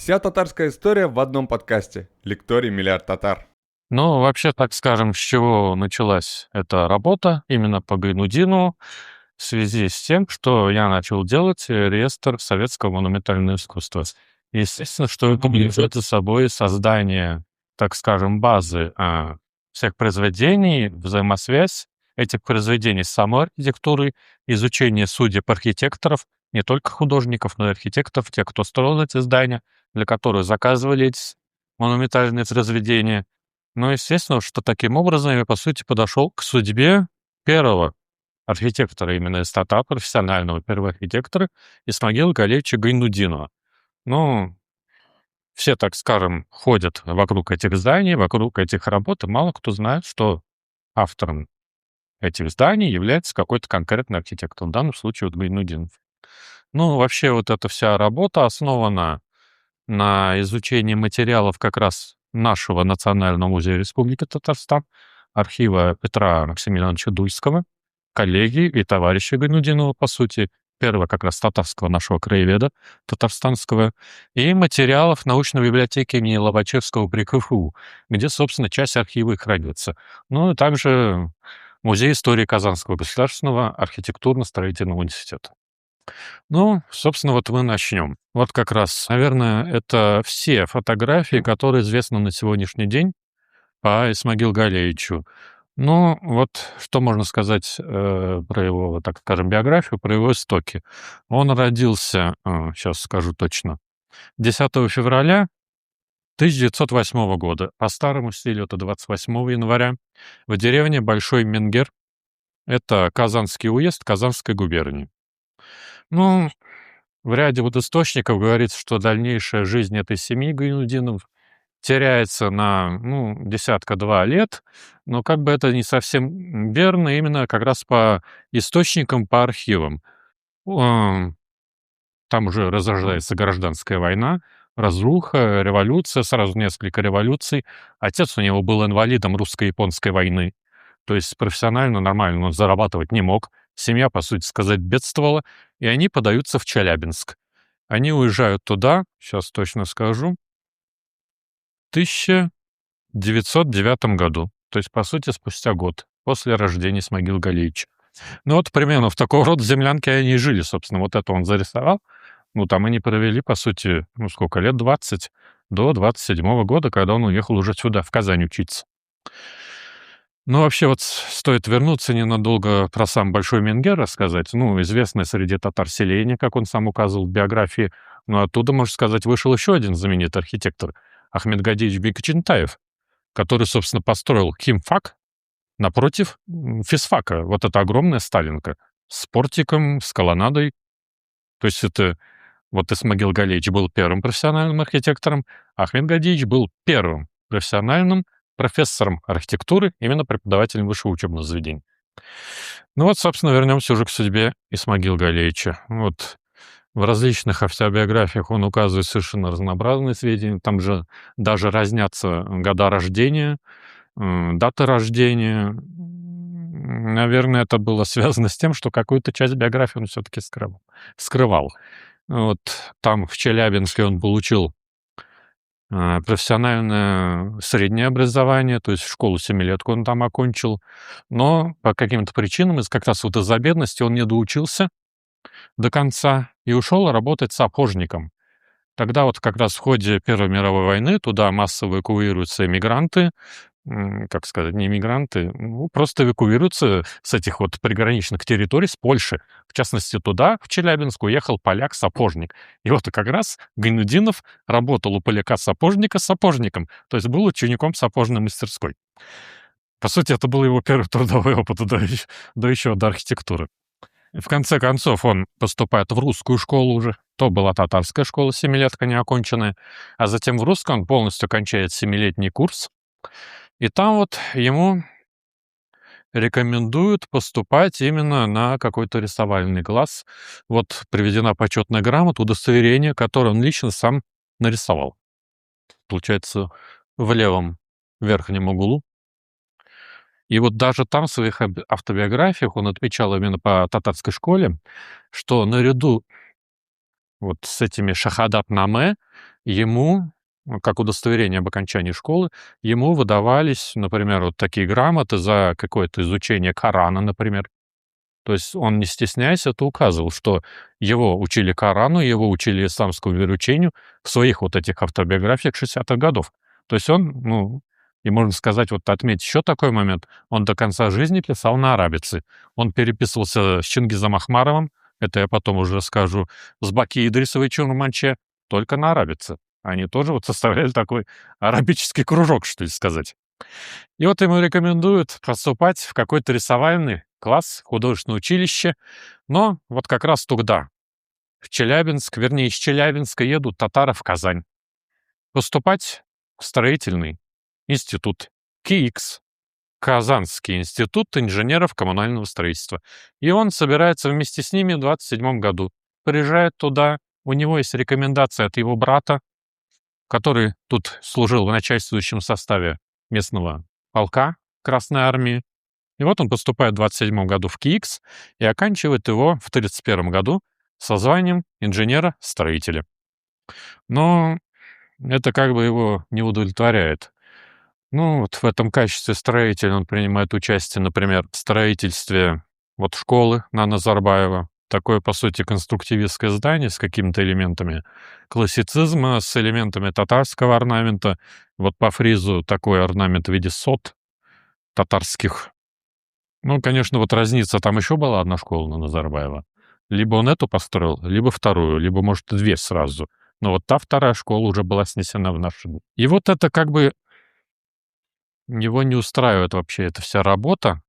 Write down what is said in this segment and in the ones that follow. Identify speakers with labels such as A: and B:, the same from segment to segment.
A: Вся татарская история в одном подкасте. Лекторий «Миллиард татар».
B: Ну, вообще, так скажем, с чего началась эта работа именно по Гайнудину, в связи с тем, что я начал делать реестр советского монументального искусства. Естественно, что это влечет за собой создание, так скажем, базы всех произведений, взаимосвязь этих произведений с самой архитектурой, изучение судеб архитекторов, не только художников, но и архитекторов, тех, кто строил эти здания, для которых заказывали эти монументальные произведения. Ну, естественно, что таким образом я, по сути, подошел к судьбе первого архитектора именно из татар, профессионального первого архитектора Исмагила Галеевича Гайнудинова. Ну, все, так скажем, ходят вокруг этих зданий, вокруг этих работ, и мало кто знает, что автором этих зданий является какой-то конкретный архитектор, в данном случае вот Гайнудинов. Ну, вообще вот эта вся работа основана на изучении материалов как раз нашего Национального музея Республики Татарстан, архива Петра Максимилиановича Дуйского, коллеги и товарища Гайнудинова, по сути, первого как раз татарского нашего краеведа татарстанского, и материалов научной библиотеки имени Лобачевского при КФУ, где, собственно, часть архива и хранится. Ну и также Музей истории Казанского государственного архитектурно-строительного университета. Ну, собственно, вот мы начнем. Вот как раз, наверное, это все фотографии, которые известны на сегодняшний день по Исмагилу Галеевичу. Ну, вот что можно сказать про его, так скажем, биографию, про его истоки. Он родился, сейчас скажу точно, 10 февраля 1908 года, по старому стилю это 28 января, в деревне Большой Менгер, это Казанский уезд Казанской губернии. Ну, в ряде вот источников говорится, что дальнейшая жизнь этой семьи Гайнудинов теряется на, десятка-два лет, но как бы это не совсем верно именно как раз по источникам, по архивам. Ам, Там уже разражается гражданская война, разруха, революция, сразу несколько революций. Отец у него был инвалидом русско-японской войны, то есть профессионально, нормально он зарабатывать не мог. Семья, по сути сказать, бедствовала, и они подаются в Челябинск. Они уезжают туда, сейчас точно скажу, в 1909 году, то есть, по сути, спустя год после рождения Исмагила Галеевича. Ну вот примерно в такого рода землянке они и жили, собственно, вот это он зарисовал. Ну, там они провели, по сути, сколько лет, 20, до 27 года, когда он уехал уже сюда, в Казань учиться. Ну, вообще, вот стоит вернуться ненадолго про сам Большой Менгер рассказать. Ну, известное среди татар селение, как он сам указывал в биографии. Но оттуда, можно сказать, вышел еще один знаменитый архитектор Ахмедгадиевич Бекчентаев, который, собственно, построил химфак напротив физфака. Вот это огромная сталинка с портиком, с колоннадой. То есть это вот Исмагил Галеевич был первым профессиональным архитектором, а Ахмед Гадиевич был первым профессиональным профессором архитектуры, именно преподавателем высшего учебного заведения. Ну вот, собственно, вернемся уже к судьбе Исмагила Галеевича. Вот в различных автобиографиях он указывает совершенно разнообразные сведения. Там же даже разнятся года рождения, даты рождения. Наверное, это было связано с тем, что какую-то часть биографии он все-таки скрывал. Вот там, в Челябинске, он получил профессиональное среднее образование, то есть школу семилетку он там окончил, но по каким-то причинам, как раз вот из-за бедности, он не доучился до конца и ушел работать сапожником. Тогда вот как раз в ходе Первой мировой войны туда массово эвакуируются эмигранты, как сказать, не эмигранты, просто эвакуируются с этих вот приграничных территорий, с Польши. В частности, туда, в Челябинск, уехал поляк-сапожник. И вот как раз Гайнудинов работал у поляка-сапожника сапожником, то есть был учеником сапожной мастерской. По сути, это был его первый трудовой опыт до архитектуры. В конце концов, он поступает в русскую школу уже. То была татарская школа, семилетка неоконченная. А затем в русском он полностью кончает семилетний курс. И там вот ему рекомендуют поступать именно на какой-то рисовальный класс. Вот приведена почетная грамота, удостоверение, которое он лично сам нарисовал. Получается, в левом верхнем углу. И вот даже там в своих автобиографиях он отмечал именно по татарской школе, что наряду вот с этими шахадат-наме, ему, как удостоверение об окончании школы, ему выдавались, например, вот такие грамоты за какое-то изучение Корана, например. То есть он, не стесняясь, это указывал, что его учили Корану, его учили исламскому вероучению в своих вот этих автобиографиях 60-х годов. То есть он, ну, и можно сказать, вот отметить еще такой момент, он до конца жизни писал на арабице. Он переписывался с Чингизом Ахмаровым, это я потом уже скажу, с Баки Идрисовой Чурманче, только на арабице. Они тоже вот составляли такой арабический кружок, что ли сказать. И вот ему рекомендуют поступать в какой-то рисовальный класс, художественное училище, но вот как раз туда, в Челябинск, вернее, из Челябинска едут татары в Казань. Поступать в строительный институт КИИКС, Казанский институт инженеров коммунального строительства. И он собирается вместе с ними в 27 году. Приезжает туда, у него есть рекомендация от его брата, который тут служил в начальствующем составе местного полка Красной Армии. И вот он поступает в 27 году в КИИКС и оканчивает его в 31 году со званием инженера-строителя. Но это как бы его не удовлетворяет. Ну, вот в этом качестве строителя он принимает участие, например, в строительстве вот школы на Назарбаева. Такое, по сути, конструктивистское здание с какими-то элементами классицизма, с элементами татарского орнамента. Вот по фризу такой орнамент в виде сот татарских. Ну, конечно, вот разница, там еще была одна школа на Назарбаева. Либо он эту построил, либо вторую, либо, может, две сразу. Но вот та вторая школа уже была снесена в наши дни. И вот это как бы его не устраивает вообще эта вся работа.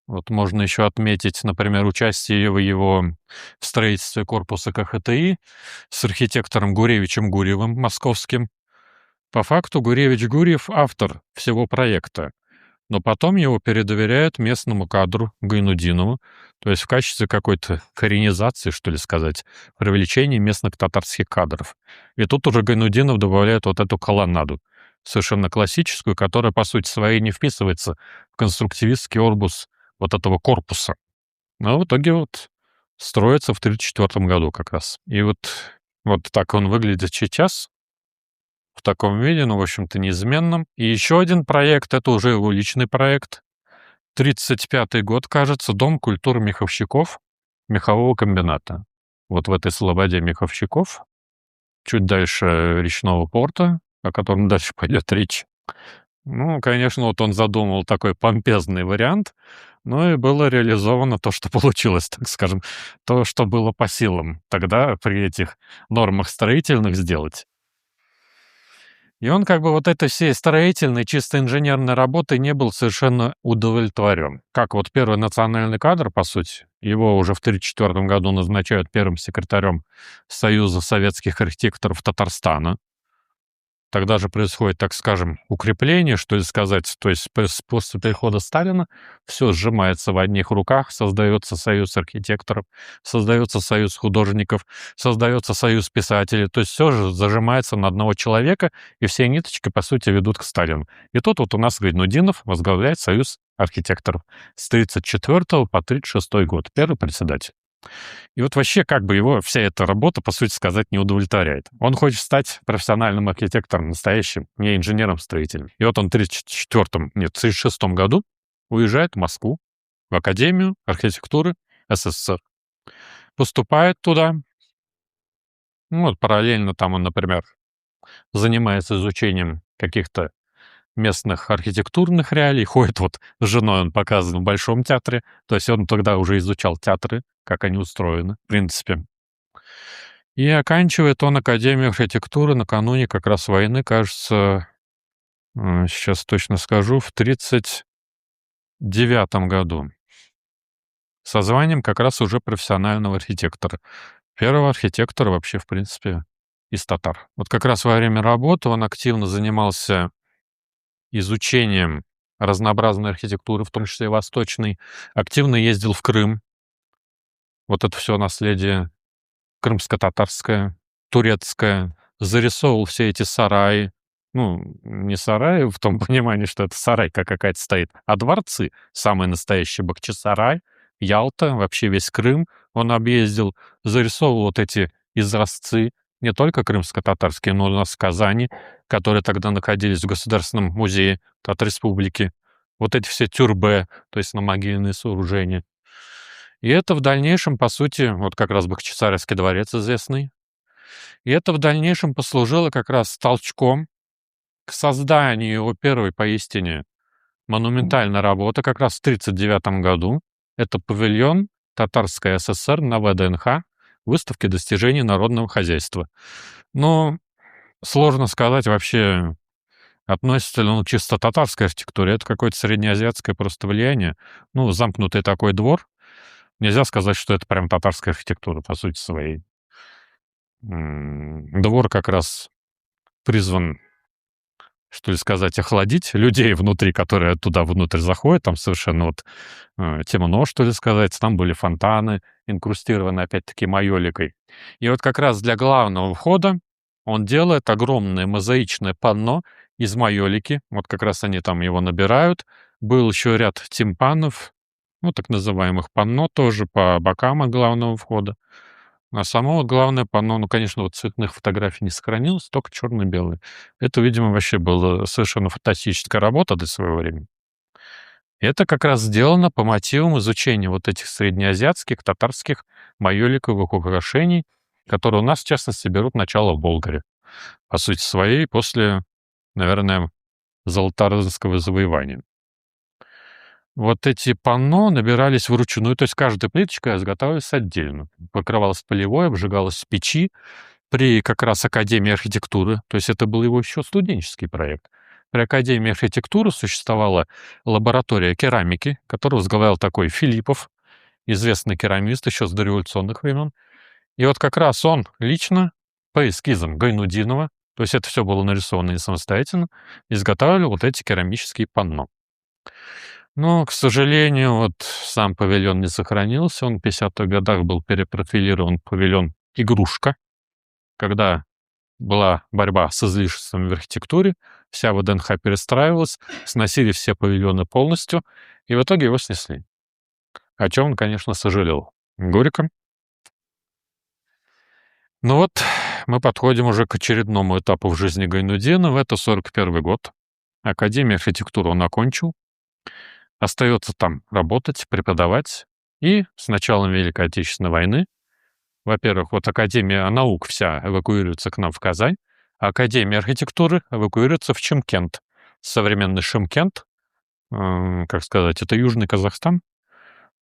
B: Вот можно еще отметить, например, участие его в строительстве корпуса КХТИ с архитектором Гуревичем Гурьевым московским. По факту Гуревич Гурьев — автор всего проекта, но потом его передоверяют местному кадру Гайнудинову, то есть в качестве какой-то коренизации, что ли сказать, привлечения местных татарских кадров. И тут уже Гайнудинов добавляет вот эту колоннаду, совершенно классическую, которая, по сути своей, не вписывается в конструктивистский орбус вот этого корпуса. Но в итоге вот строится в 1934 году как раз. И вот так он выглядит сейчас, в таком виде, ну, в общем-то, неизменном. И еще один проект, это уже его личный проект. 1935 год, кажется, Дом культуры меховщиков мехового комбината. Вот в этой слободе меховщиков, чуть дальше речного порта, о котором дальше пойдет речь. Ну, конечно, вот он задумал такой помпезный вариант, но и было реализовано то, что получилось, так скажем, то, что было по силам тогда при этих нормах строительных сделать. И он как бы вот этой всей строительной, чисто инженерной работой не был совершенно удовлетворен. Как вот первый национальный кадр, по сути, его уже в 1934 году назначают первым секретарем Союза советских архитекторов Татарстана. Тогда же происходит, так скажем, укрепление, что ли сказать. То есть после прихода Сталина все сжимается в одних руках, создается союз архитекторов, создается союз художников, создается союз писателей. То есть все же зажимается на одного человека, и все ниточки, по сути, ведут к Сталину. И тут вот у нас Гайнудинов возглавляет союз архитекторов с 1934 по 1936 год, первый председатель. И вот вообще как бы его вся эта работа, по сути сказать, не удовлетворяет. Он хочет стать профессиональным архитектором, настоящим, не инженером-строителем. И вот он в 1936 году уезжает в Москву, в Академию архитектуры СССР. Поступает туда. Ну, вот параллельно там он, например, занимается изучением каких-то местных архитектурных реалий, ходит вот с женой, он показан в Большом театре, то есть он тогда уже изучал театры, как они устроены, в принципе. И оканчивает он Академию архитектуры накануне как раз войны, кажется, сейчас точно скажу, в 1939 году. Со званием как раз уже профессионального архитектора. Первого архитектора вообще, в принципе, из татар. Вот как раз во время работы он активно занимался изучением разнообразной архитектуры, в том числе и восточной. Активно ездил в Крым. Вот это все наследие крымско-татарское, турецкое. Зарисовывал все эти сараи. Ну, не сараи в том понимании, что это сарайка какая-то стоит, а дворцы. Самый настоящий Бахчисарай, Ялта, вообще весь Крым он объездил. Зарисовывал вот эти изразцы, не только крымско-татарские, но и у нас в Казани, которые тогда находились в Государственном музее от республики. Вот эти все тюрбе, то есть намогильные сооружения. И это в дальнейшем, по сути, вот как раз Бахчисарайский дворец известный, и это в дальнейшем послужило как раз толчком к созданию его первой поистине монументальной работы как раз в 1939 году. Это павильон Татарской ССР на ВДНХ, выставки достижений народного хозяйства. Но сложно сказать вообще, относится ли он к чисто татарской архитектуре. Это какое-то среднеазиатское просто влияние. Ну, замкнутый такой двор. Нельзя сказать, что это прям татарская архитектура по сути своей. Двор как раз призван, что ли сказать, охладить людей внутри, которые туда внутрь заходят. Там совершенно вот темно, что ли сказать. Там были фонтаны, инкрустированы опять-таки майоликой. И вот как раз для главного входа он делает огромное мозаичное панно из майолики. Вот как раз они там его набирают. Был еще ряд тимпанов, ну, так называемых панно тоже по бокам от главного входа. А само вот главное панно, ну, конечно, вот цветных фотографий не сохранилось, только черно-белые. Это, видимо, вообще была совершенно фантастическая работа для своего времени. И это как раз сделано по мотивам изучения вот этих среднеазиатских, татарских майоликовых украшений, которые у нас, в частности, берут начало в Болгаре. По сути своей, после, наверное, Золотоордынского завоевания. Вот эти панно набирались вручную, то есть каждая плиточка изготавливалась отдельно. Покрывалась полевой, обжигалась в печи при как раз Академии архитектуры. То есть это был его еще студенческий проект. При Академии архитектуры существовала лаборатория керамики, которую возглавлял такой Филиппов, известный керамист еще с дореволюционных времен. И вот как раз он лично по эскизам Гайнудинова, то есть это все было нарисовано не самостоятельно, изготавливал вот эти керамические панно. Но, к сожалению, вот сам павильон не сохранился. Он в 50-х годах был перепрофилирован в павильон «Игрушка». Когда была борьба с излишествами в архитектуре, вся ВДНХ перестраивалась, сносили все павильоны полностью, и в итоге его снесли. О чем он, конечно, сожалел. Горько. Ну вот, мы подходим уже к очередному этапу в жизни Гайнудинова. Это 41 год. Академию архитектуры он окончил. Остается там работать, преподавать. И с началом Великой Отечественной войны, во-первых, вот Академия наук вся эвакуируется к нам в Казань, а Академия архитектуры эвакуируется в Чимкент. Современный Шымкент, как сказать, это Южный Казахстан,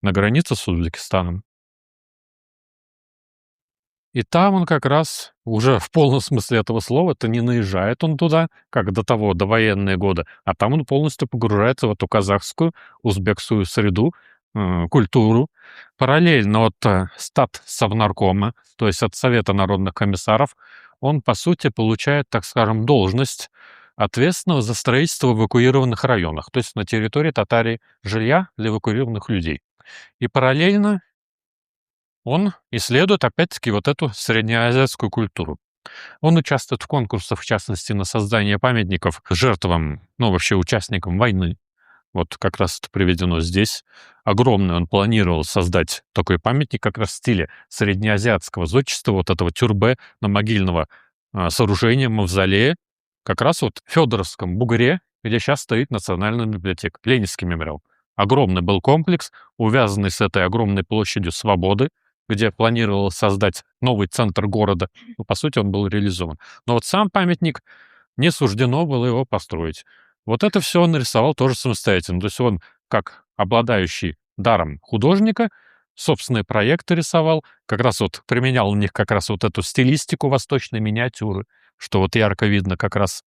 B: на границе с Узбекистаном. И там он как раз уже в полном смысле этого слова, это не наезжает он туда, как до того, до военные годы, а там он полностью погружается в эту казахскую, узбекскую среду, культуру. Параллельно от статсовнаркома, то есть от Совета народных комиссаров, он, по сути, получает, так скажем, должность ответственного за строительство в эвакуированных районах, то есть на территории Татарии жилья для эвакуированных людей. И параллельно он исследует, опять-таки, вот эту среднеазиатскую культуру. Он участвует в конкурсах, в частности, на создание памятников жертвам, ну, вообще участникам войны. Вот как раз это приведено здесь. Огромный он планировал создать такой памятник как раз в стиле среднеазиатского зодчества, вот этого тюрбе на могильного сооружения, мавзолея, как раз вот в Федоровском бугре, где сейчас стоит Национальная библиотека, Ленинский мемориал. Огромный был комплекс, увязанный с этой огромной площадью Свободы, где планировалось создать новый центр города. Ну, по сути, он был реализован. Но вот сам памятник не суждено было его построить. Вот это все он нарисовал тоже самостоятельно. То есть он, как обладающий даром художника, собственные проекты рисовал, как раз вот применял в них как раз вот эту стилистику восточной миниатюры, что вот ярко видно как раз.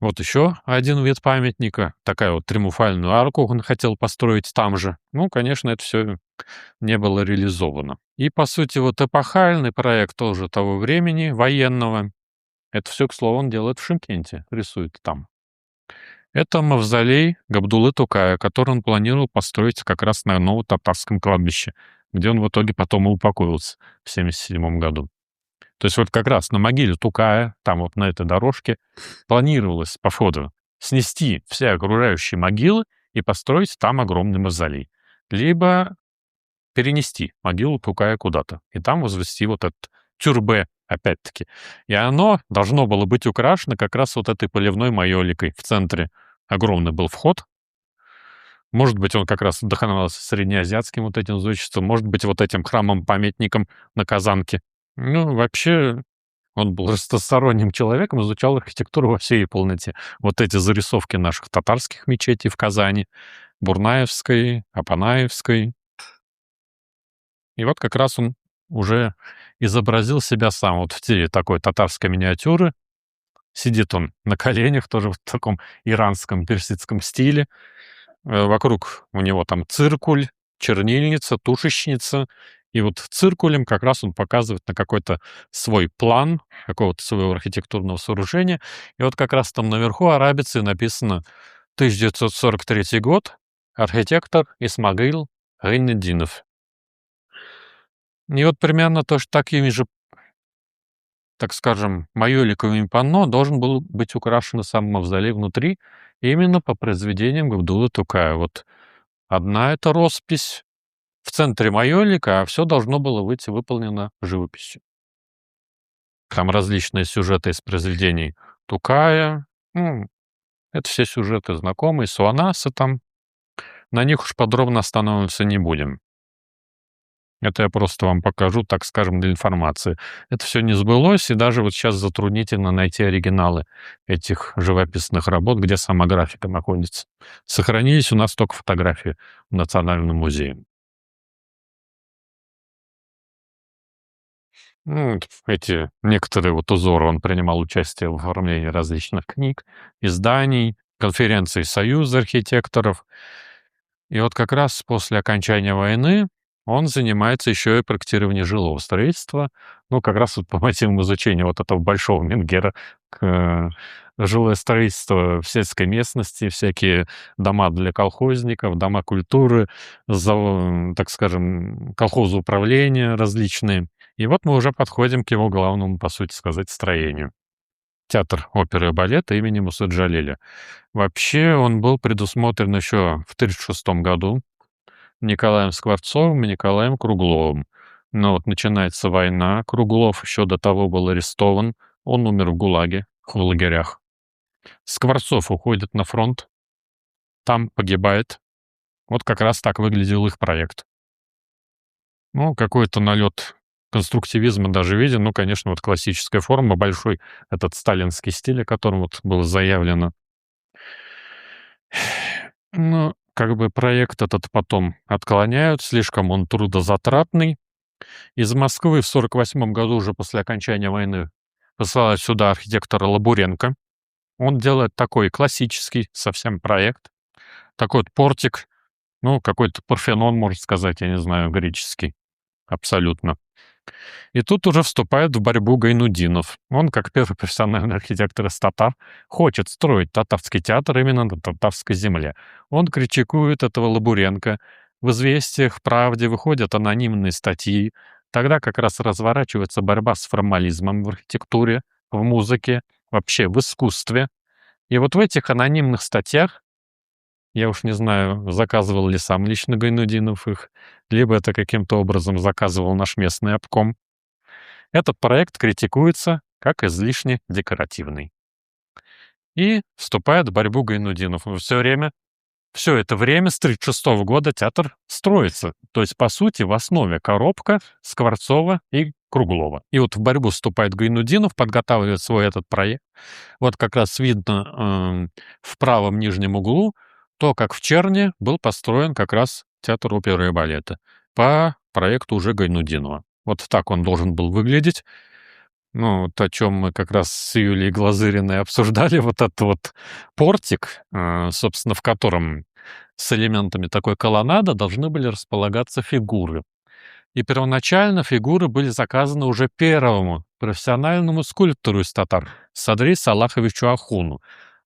B: Вот еще один вид памятника, такая вот триумфальную арку он хотел построить там же. Ну, конечно, это все не было реализовано. И, по сути, вот эпохальный проект тоже того времени, военного, это все, к слову, он делает в Шымкенте, рисует там. Это мавзолей Габдуллы Тукая, который он планировал построить как раз на Ново-Татарском кладбище, где он в итоге потом и упокоился в 1977 году. То есть вот как раз на могиле Тукая, там вот на этой дорожке, планировалось по входу снести все окружающие могилы и построить там огромный мавзолей. Либо перенести могилу Тукая куда-то и там возвести вот этот тюрбе, опять-таки. И оно должно было быть украшено как раз вот этой поливной майоликой в центре. Огромный был вход. Может быть, он как раз вдохновлялся среднеазиатским вот этим зодчеством, может быть, вот этим храмом-памятником на Казанке. Ну, вообще, он был разносторонним человеком, изучал архитектуру во всей полноте. Вот эти зарисовки наших татарских мечетей в Казани, Бурнаевской, Апанаевской. И вот как раз он уже изобразил себя сам вот в стиле такой татарской миниатюры. Сидит он на коленях, тоже в таком иранском персидском стиле. Вокруг у него там циркуль, чернильница, тушечница. И вот циркулем как раз он показывает на какой-то свой план, какого-то своего архитектурного сооружения. И вот как раз там наверху арабицей написано 1943 год, архитектор Исмагил Гайнетдинов. И вот примерно то, что такими же, так скажем, майоликовыми панно должен был быть украшен сам мавзолей внутри, именно по произведениям Габдуллы Тукая. Вот одна эта роспись в центре майолика, а все должно было быть выполнено живописью. Там различные сюжеты из произведений Тукая. Это все сюжеты знакомые, Суанасы там. На них уж подробно останавливаться не будем. Это я просто вам покажу, так скажем, для информации. Это все не сбылось, и даже вот сейчас затруднительно найти оригиналы этих живописных работ, где сама графика находится. Сохранились у нас только фотографии в Национальном музее. Вот эти некоторые вот узоры, он принимал участие в оформлении различных книг, изданий, конференций Союза архитекторов. И вот как раз после окончания войны он занимается еще и проектированием жилого строительства. Ну, как раз вот по мотивам изучения вот этого большого Менгера, жилое строительство в сельской местности, всякие дома для колхозников, дома культуры, так скажем, колхозы управления различные. И вот мы уже подходим к его главному, по сути сказать, строению. Театр оперы и балета имени Мусы Джалиля. Вообще он был предусмотрен еще в 1936 году Николаем Скворцовым и Николаем Кругловым. Но вот начинается война, Круглов еще до того был арестован, он умер в ГУЛАГе, в лагерях. Скворцов уходит на фронт, там погибает. Вот как раз так выглядел их проект. Ну, какой-то налет конструктивизма даже виден. Ну, конечно, вот классическая форма, большой этот сталинский стиль, о котором вот было заявлено. Ну, как бы проект этот потом отклоняют, слишком он трудозатратный. Из Москвы в 1948 году, уже после окончания войны, посылают сюда архитектора Лабуренко. Он делает такой классический совсем проект. Такой вот портик, ну, какой-то Парфенон, можно сказать, я не знаю, греческий. Абсолютно. И тут уже вступает в борьбу Гайнутдинов. Он, как первый профессиональный архитектор из татар, хочет строить татарский театр именно на татарской земле. Он критикует этого Лабуренко. В «Известиях», в «Правде» выходят анонимные статьи. Тогда как раз разворачивается борьба с формализмом в архитектуре, в музыке, вообще в искусстве. И вот в этих анонимных статьях, я уж не знаю, заказывал ли сам лично Гайнутдинов их, либо это каким-то образом заказывал наш местный обком, этот проект критикуется как излишне декоративный. И вступает в борьбу Гайнутдинов. Все это время, с 1936 года театр строится. То есть, по сути, в основе коробка Скворцова и Круглова. И вот в борьбу вступает Гайнутдинов, подготавливает свой этот проект. Вот как раз видно в правом нижнем углу то, как в Черне был построен как раз театр оперы и балета по проекту уже Гайнутдинова. Вот так он должен был выглядеть. Ну, вот о чем мы как раз с Юлией Глазыриной обсуждали, вот этот вот портик, собственно, в котором с элементами такой колоннады должны были располагаться фигуры. И первоначально фигуры были заказаны уже первому профессиональному скульптору из татар, Садри Салаховичу Ахуну.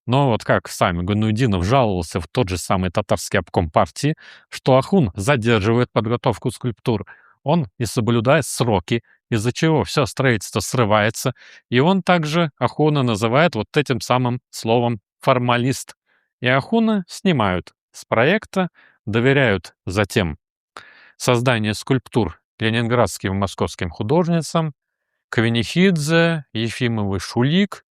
B: Но вот как сами Гайнутдинов жаловался в тот же самый татарский обком партии, что Ахун задерживает подготовку скульптур, он не соблюдает сроки, из-за чего все строительство срывается, и он также Ахуна называет вот этим самым словом «формалист». И Ахуна снимают с проекта, доверяют затем создание скульптур ленинградским и московским художницам Кавинихидзе, Ефимовой, Шулик.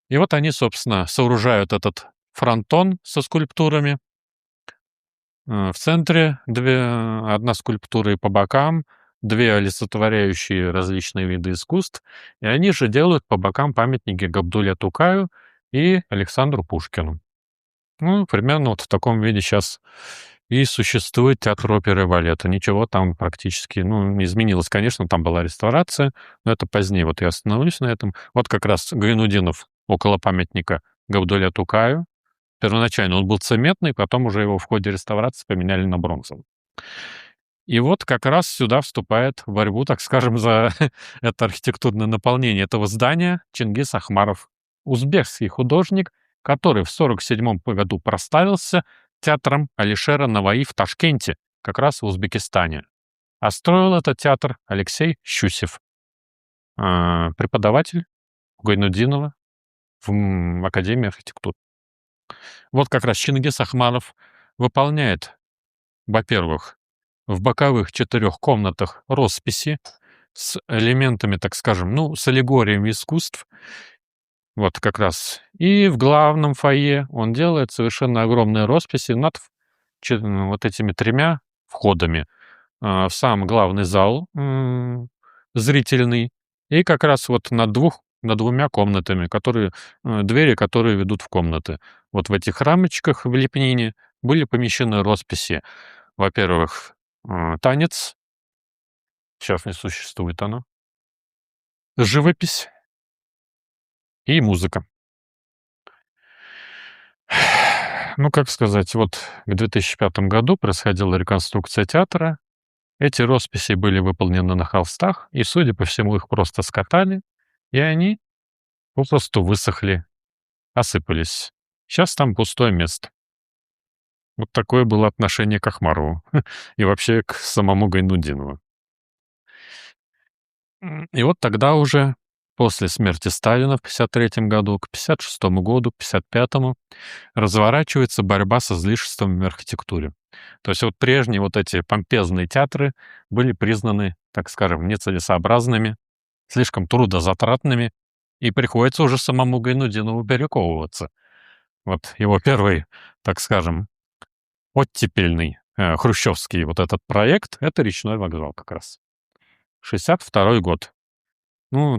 B: И вот они, собственно, сооружают этот фронтон со скульптурами. В центре одна скульптура и по бокам, две олицетворяющие различные виды искусств, и они же делают по бокам памятники Габдулле Тукаю и Александру Пушкину. Ну, примерно вот в таком виде сейчас и существует театр оперы и балета. Ничего там практически, не изменилось. Конечно, там была реставрация, но это позднее. Вот я остановлюсь на этом. Вот как раз Гайнудинов около памятника Габдулле Тукаю. Первоначально он был цементный, потом уже его в ходе реставрации поменяли на бронзовый. И вот как раз сюда вступает в борьбу, так скажем, за это архитектурное наполнение этого здания Чингис Ахмаров, узбекский художник, который в 1947 году прославился театром Алишера Наваи в Ташкенте, как раз в Узбекистане. А строил этот театр Алексей Щусев, преподаватель Гайнудинова в Академии архитектуры. Вот как раз Чингис Ахмаров выполняет, во-первых, в боковых 4 комнатах росписи с элементами, так скажем, с аллегориями искусств. Вот как раз. И в главном фойе он делает совершенно огромные росписи над вот этими 3 входами. В сам главный зал зрительный и как раз вот над 2 комнатами, двери, которые ведут в комнаты. Вот в этих рамочках в лепнине были помещены росписи. Во-первых, танец, сейчас не существует оно, живопись и музыка. Как сказать, вот к 2005 году происходила реконструкция театра. Эти росписи были выполнены на холстах, и, судя по всему, их просто скатали, и они попросту высохли, осыпались. Сейчас там пустое место. Вот такое было отношение к Ахмарову и вообще к самому Гайнудинову. И вот тогда уже, после смерти Сталина в 1953 году, к 1956 году, к 1955 разворачивается борьба с излишествами в архитектуре. То есть вот прежние вот эти помпезные театры были признаны, так скажем, нецелесообразными, слишком трудозатратными, и приходится уже самому Гайнудинову перековываться. Вот его первый, так скажем, оттепельный хрущевский вот этот проект — это речной вокзал как раз. 1962 год.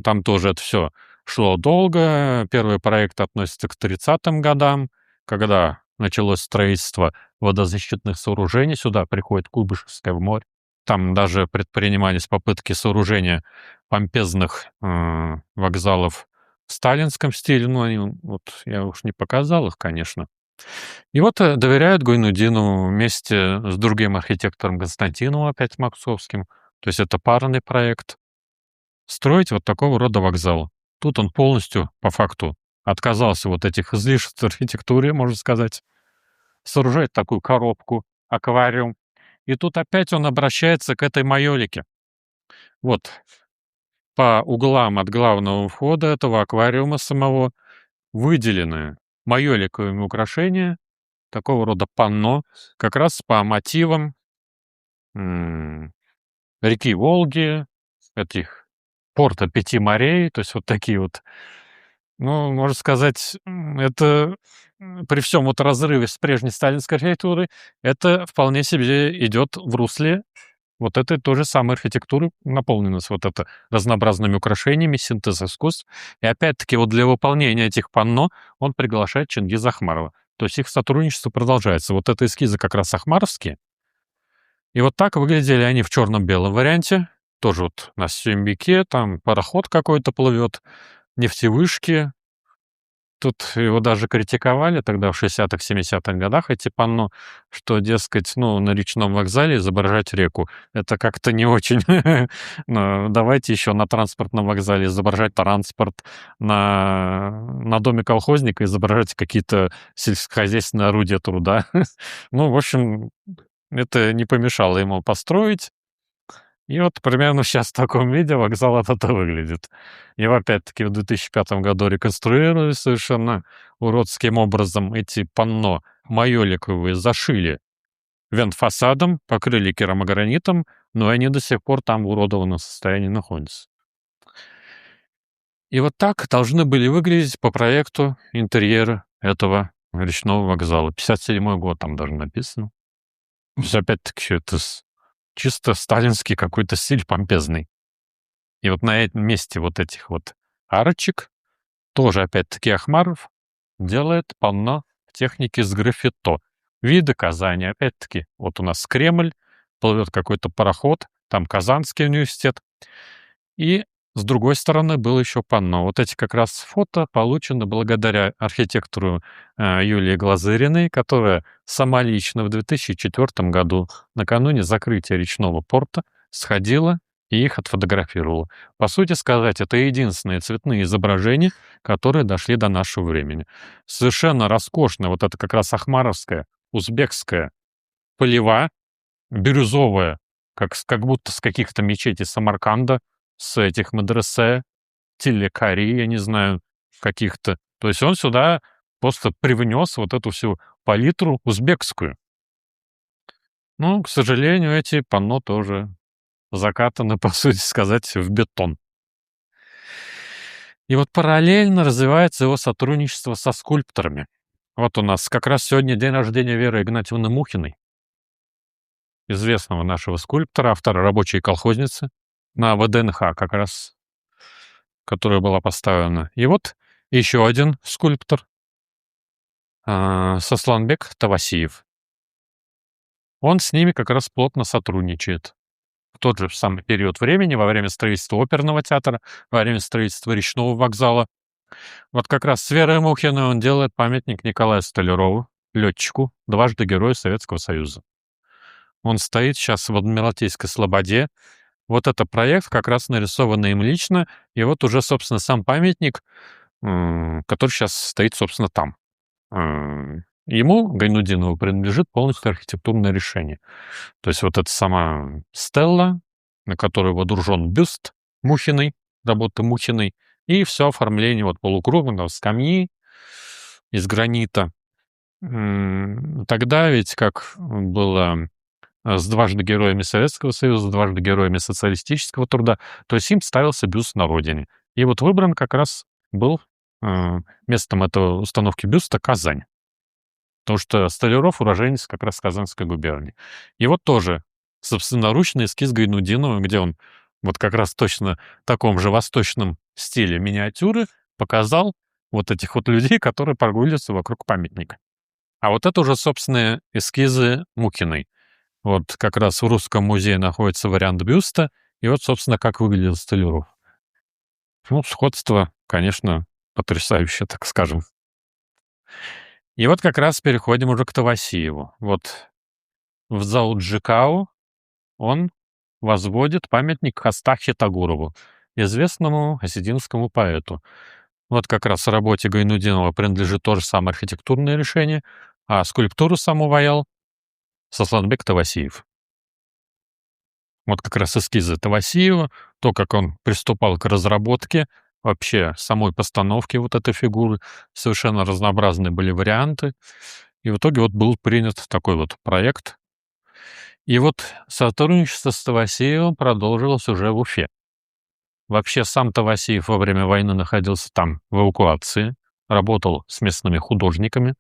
B: Там тоже это все шло долго. Первый проект относится к 30-м годам, когда началось строительство водозащитных сооружений. Сюда приходит Куйбышевское море. Там даже предпринимались попытки сооружения помпезных вокзалов в сталинском стиле. Я уж не показал их, конечно. И вот доверяют Гайнудину вместе с другим архитектором Константиновым, опять Максовским. То есть это парный проект. Строить вот такого рода вокзал. Тут он полностью, по факту, отказался вот этих излишеств архитектуры, можно сказать. Сооружает такую коробку, аквариум. И тут опять он обращается к этой майолике. Вот по углам от главного входа этого аквариума самого выделены майоликовыми украшения, такого рода панно, как раз по мотивам реки Волги, этих порта 5 морей, то есть вот такие вот, можно сказать, это при всем вот разрыве с прежней сталинской архитектурой, это вполне себе идет в русле вот этой той же самой архитектуры, наполненность вот это разнообразными украшениями, синтез искусств. И опять-таки вот для выполнения этих панно он приглашает Чингиза Ахмарова. То есть их сотрудничество продолжается. Вот это эскизы как раз ахмаровские. И вот так выглядели они в черно-белом варианте. Тоже вот на Сюмбике, там пароход какой-то плывет, нефтевышки. Тут его даже критиковали тогда в 60-х, 70-х годах, эти панно, что, дескать, на речном вокзале изображать реку. Это как-то не очень. Давайте еще на транспортном вокзале изображать транспорт, на доме колхозника изображать какие-то сельскохозяйственные орудия труда. В общем, это не помешало ему построить. И вот примерно сейчас в таком виде вокзал этот и выглядит. Его опять-таки в 2005 году реконструировали совершенно уродским образом. Эти панно майоликовые зашили вентфасадом, покрыли керамогранитом, но они до сих пор там в уродованном состоянии находятся. И вот так должны были выглядеть по проекту интерьеры этого речного вокзала. 57-й год там даже написано. То есть, опять-таки, это чисто сталинский какой-то стиль помпезный. И вот на этом месте вот этих вот арочек тоже, опять-таки, Ахмаров делает полно техники с граффито. Виды Казани, опять-таки, вот у нас Кремль, плывет какой-то пароход, там Казанский университет. И с другой стороны было еще панно. Вот эти как раз фото получены благодаря архитектору Юлии Глазыриной, которая сама лично в 2004 году, накануне закрытия речного порта, сходила и их отфотографировала. По сути сказать, это единственные цветные изображения, которые дошли до нашего времени. Совершенно роскошная, вот это как раз ахмаровская, узбекская полева, бирюзовая, как будто с каких-то мечетей Самарканда, с этих мадресе, телекари, я не знаю, каких-то. То есть он сюда просто привнес вот эту всю палитру узбекскую. Ну, к сожалению, эти панно тоже закатаны, по сути сказать, в бетон. И вот параллельно развивается его сотрудничество со скульпторами. Вот у нас как раз сегодня день рождения Веры Игнатьевны Мухиной, известного нашего скульптора, автора «Рабочей колхозницы», на ВДНХ как раз, которая была поставлена. И вот еще один скульптор, Сосланбек Тавасиев. Он с ними как раз плотно сотрудничает. В тот же самый период времени, во время строительства оперного театра, во время строительства речного вокзала. Вот как раз с Верой Мухиной он делает памятник Николаю Столярову, летчику, дважды Герою Советского Союза. Он стоит сейчас в Адмиралтейской слободе. Вот это проект, как раз нарисованный им лично, и вот уже, собственно, сам памятник, который сейчас стоит, собственно, там. Ему, Гайнудинову, принадлежит полностью архитектурное решение. То есть вот эта сама стелла, на которой водружен бюст Мухиной, работы Мухиной, и все оформление вот полукруглого скамьи из гранита. Тогда ведь как было с дважды героями Советского Союза, дважды героями социалистического труда, то есть им ставился бюст на родине. И вот выбран как раз был местом этой установки бюста Казань. Потому что Столяров уроженец как раз Казанской губернии. И вот тоже собственноручный эскиз Гайнудинова, где он вот как раз точно в таком же восточном стиле миниатюры показал вот этих вот людей, которые прогуливаются вокруг памятника. А вот это уже, собственно, эскизы Мухиной. Вот как раз в Русском музее находится вариант бюста, и вот, собственно, как выглядел Столяров. Ну, сходство, конечно, потрясающее, так скажем. И вот как раз переходим уже к Тавасиеву. Вот в Зауджикау он возводит памятник Хастахе Тагурову, известному осетинскому поэту. Вот как раз работе Гайнудинова принадлежит то же самое архитектурное решение, а скульптуру саму ваял Сосланбек Тавасиев. Вот как раз эскизы Тавасиева, то, как он приступал к разработке вообще самой постановки вот этой фигуры, совершенно разнообразные были варианты. И в итоге вот был принят такой вот проект. И вот сотрудничество с Тавасиевым продолжилось уже в Уфе. Вообще сам Тавасиев во время войны находился там в эвакуации, работал с местными художниками,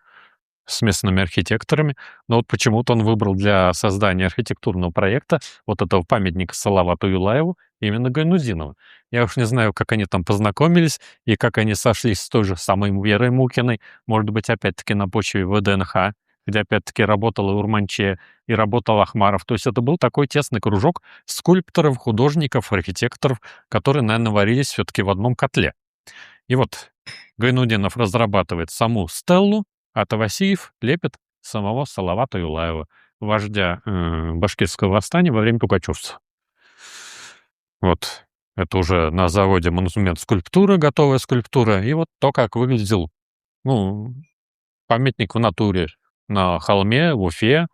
B: с местными архитекторами, но вот почему-то он выбрал для создания архитектурного проекта вот этого памятника Салавату Юлаеву именно Гайнудинова. Я уж не знаю, как они там познакомились и как они сошлись с той же самой Верой Мухиной, может быть, опять-таки на почве ВДНХ, где опять-таки работал и Урманче, и работал Ахмаров. То есть это был такой тесный кружок скульпторов, художников, архитекторов, которые, наверное, варились все-таки в одном котле. И вот Гайнудинов разрабатывает саму стеллу, а Тавасиев лепит самого Салавата Юлаева, вождя башкирского восстания во время пугачевцев. Вот это уже на заводе монумент скульптуры, готовая скульптура. И вот то, как выглядел памятник в натуре на холме в Уфе.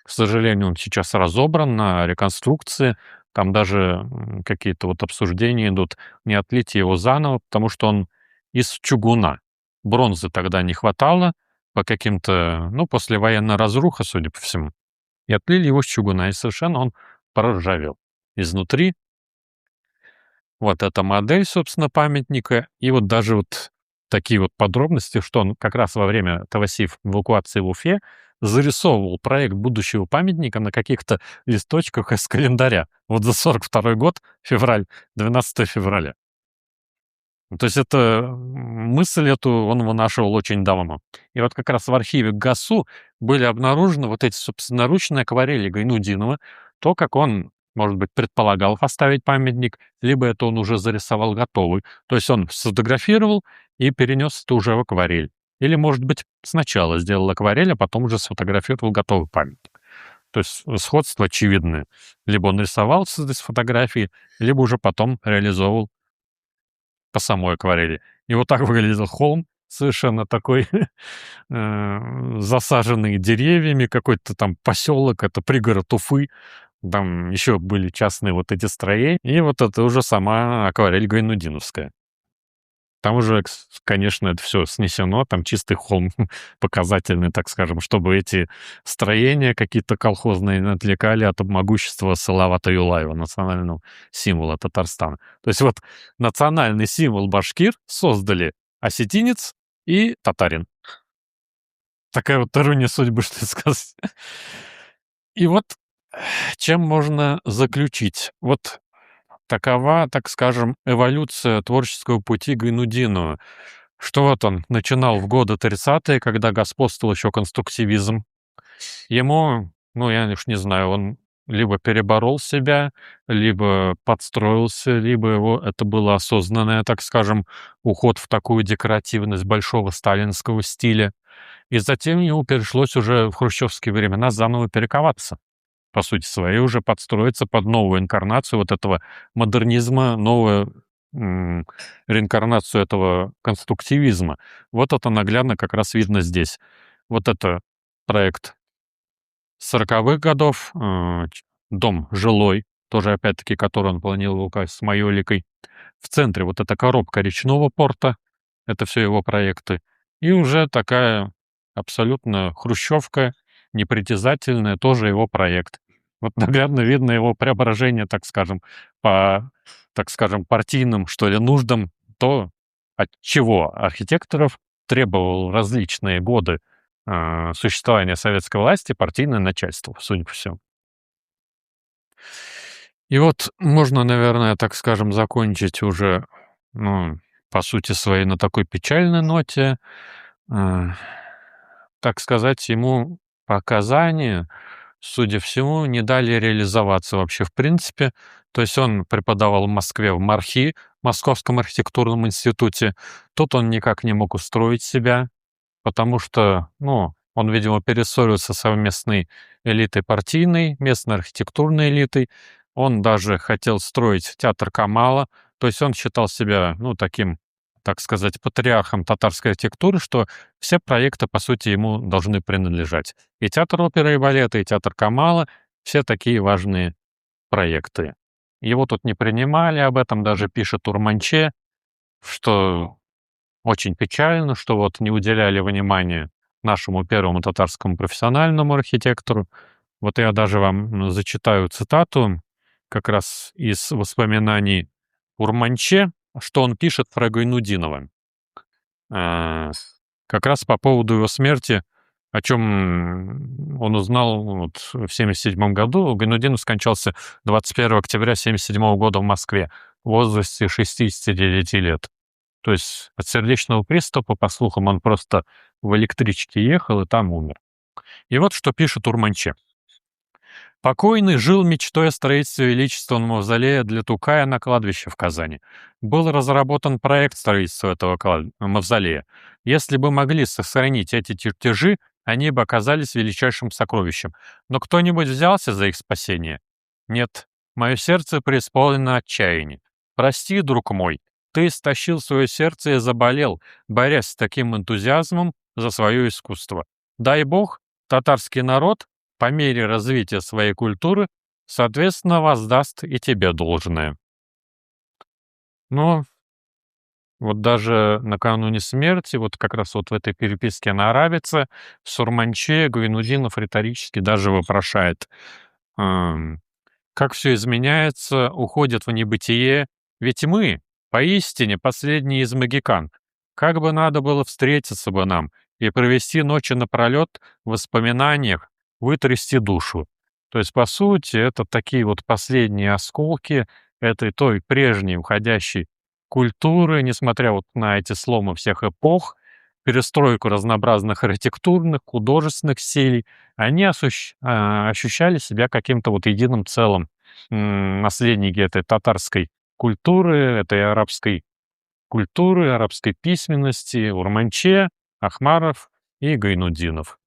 B: К сожалению, он сейчас разобран на реконструкции. Там даже какие-то вот обсуждения идут, не отлить его заново, потому что он из чугуна. Бронзы тогда не хватало по каким-то, послевоенная разруха, судя по всему. и отлили его с чугуна, и совершенно он проржавел изнутри. Вот эта модель, собственно, памятника. И вот даже вот такие вот подробности, что он как раз во время ТВСИ эвакуации в Уфе зарисовывал проект будущего памятника на каких-то листочках из календаря. Вот за 42 год, февраль, 12 февраля. То есть это мысль эту он вынашивал очень давно. И вот как раз в архиве ГАСУ были обнаружены вот эти собственноручные акварели Гайнудинова, то, как он, может быть, предполагал поставить памятник, либо это он уже зарисовал готовый. То есть он сфотографировал и перенес это уже в акварель. Или, может быть, сначала сделал акварель, а потом уже сфотографировал готовый памятник. То есть сходство очевидное. Либо он рисовал с фотографии, либо уже потом реализовывал по самой акварели. И вот так выглядел холм, совершенно такой засаженный деревьями, какой-то там поселок, это пригород Уфы. Там еще были частные вот эти строения. И вот это уже сама акварель Гайнудиновская. Там уже, конечно, это все снесено, там чистый холм показательный, так скажем, чтобы эти строения какие-то колхозные не отвлекали от могущества Салавата Юлаева, национального символа Татарстана. То есть вот национальный символ башкир создали осетинец и татарин. Такая вот ирония судьбы, что сказать. И вот чем можно заключить? Вот такова, так скажем, эволюция творческого пути Гайнудинова. Что вот он начинал в годы 30-е, когда господствовал еще конструктивизм. Ему, ну, я уж не знаю, он либо переборол себя, либо подстроился, либо его это было осознанное, так скажем, уход в такую декоративность большого сталинского стиля. И затем ему пришлось уже в хрущевские времена заново перековаться, по сути своей, уже подстроиться под новую инкарнацию вот этого модернизма, новую реинкарнацию этого конструктивизма. Вот это наглядно как раз видно здесь. Вот это проект 40-х годов, дом жилой, тоже опять-таки, который он планировал с майоликой. В центре вот эта коробка речного порта, это все его проекты. И уже такая абсолютно хрущевка, непритязательная, тоже его проект. Вот наглядно видно его преображение, так скажем, по, так скажем, партийным, что ли, нуждам, то, от чего архитекторов требовал различные годы существования советской власти партийное начальство, судя по всему. И вот можно, наверное, так скажем, закончить уже, ну, по сути своей, на такой печальной ноте. А, Так сказать, ему показания, судя всему, не дали реализоваться вообще в принципе. То есть он преподавал в Москве в МАРХИ, Московском архитектурном институте. Тут он никак не мог устроить себя, потому что, ну, он, видимо, перессорился со местной элитой партийной, местной архитектурной элитой. Он даже хотел строить театр Камала, то есть он считал себя, ну, таким, так сказать, патриархом татарской архитектуры, что все проекты, по сути, ему должны принадлежать. И театр оперы и балета, и театр Камала — все такие важные проекты. Его тут не принимали, об этом даже пишет Урманче, что очень печально, что вот не уделяли внимания нашему первому татарскому профессиональному архитектору. Вот я даже вам зачитаю цитату как раз из воспоминаний Урманче, что он пишет про Гайнудинова. Э, Как раз по поводу его смерти, о чем он узнал вот в 1977 году. Гайнудинов скончался 21 октября 1977 года в Москве в возрасте 69 лет. То есть от сердечного приступа, по слухам, он просто в электричке ехал и там умер. И вот что пишет Урманче. Покойный жил мечтой о строительстве величественного мавзолея для Тукая на кладбище в Казани. Был разработан проект строительства этого мавзолея. Если бы могли сохранить эти чертежи, они бы оказались величайшим сокровищем. Но кто-нибудь взялся за их спасение? Нет, мое сердце преисполнено отчаяния. Прости, друг мой, ты истощил свое сердце и заболел, борясь с таким энтузиазмом за свое искусство. Дай бог, татарский народ по мере развития своей культуры, соответственно, воздаст и тебе должное. Ну, Вот даже накануне смерти, вот как раз вот в этой переписке на арабице, Сурманче Гайнудинов риторически даже вопрошает, ам, как все изменяется, уходит в небытие, ведь мы, поистине, последние из могикан. Как бы надо было встретиться бы нам и провести ночи напролет в воспоминаниях, вытрясти душу. То есть, по сути, это такие вот последние осколки этой той прежней уходящей культуры, несмотря вот на эти сломы всех эпох, перестройку разнообразных архитектурных, художественных стилей, они ощущали себя каким-то вот единым целым. Наследники этой татарской культуры, этой арабской культуры, арабской письменности, Урманче, Ахмаров и Гайнуддинов.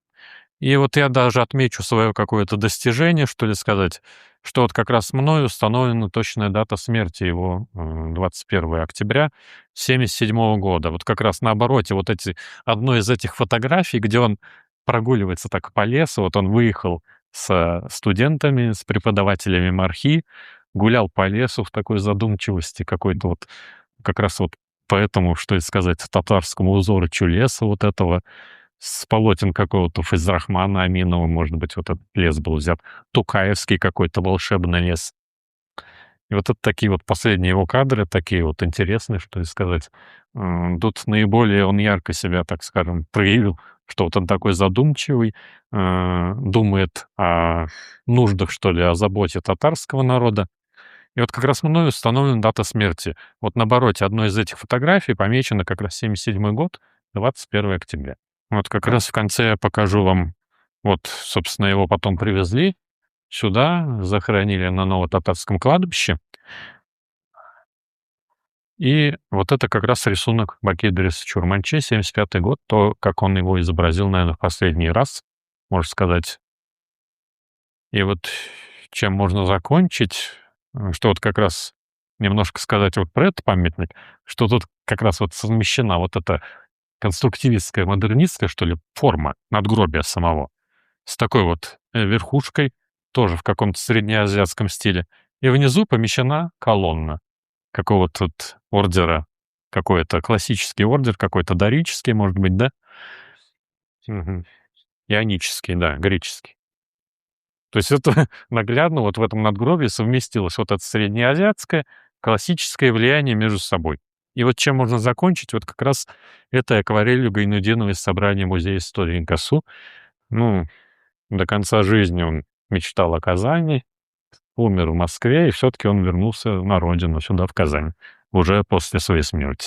B: И вот я даже отмечу свое какое-то достижение, что ли сказать, что вот как раз мною установлена точная дата смерти его, 21 октября 1977 года. Вот как раз на обороте вот одной из этих фотографий, где он прогуливается так по лесу, вот он выехал с студентами, с преподавателями мархи, гулял по лесу в такой задумчивости какой-то вот, как раз вот по этому, что и сказать, татарскому узору чулеса вот этого, с полотен какого-то Файзрахмана Аминова, может быть, вот этот лес был взят. Тукаевский какой-то волшебный лес. И вот это такие вот последние его кадры, такие вот интересные, что и сказать. Тут наиболее он ярко себя, так скажем, проявил, что вот он такой задумчивый, думает о нуждах, что ли, о заботе татарского народа. И вот как раз мною установлена дата смерти. Вот на обороте одной из этих фотографий помечено как раз 77 год, 21 октября. Вот как раз в конце я покажу вам, вот, собственно, его потом привезли сюда, захоронили на Новотатарском кладбище. И вот это как раз рисунок Бакидриса Чурманче, 75 год, то, как он его изобразил, наверное, в последний раз, можно сказать. И вот чем можно закончить, что вот как раз немножко сказать вот про этот памятник, что тут как раз вот совмещена вот эта конструктивистская, модернистская, что ли, форма надгробия самого с такой вот верхушкой, тоже в каком-то среднеазиатском стиле. И внизу помещена колонна какого-то вот ордера, какой-то классический ордер, какой-то дорический, может быть, да? Мгм. Ионический, да, греческий. То есть это наглядно вот в этом надгробии совместилось вот это среднеазиатское, классическое влияние между собой. И вот чем можно закончить, вот как раз этой акварелью Гайнудинова из собрания Музея истории НКСУ. Ну, до конца жизни он мечтал о Казани, умер в Москве, и все-таки он вернулся на родину, сюда, в Казань, уже после своей смерти.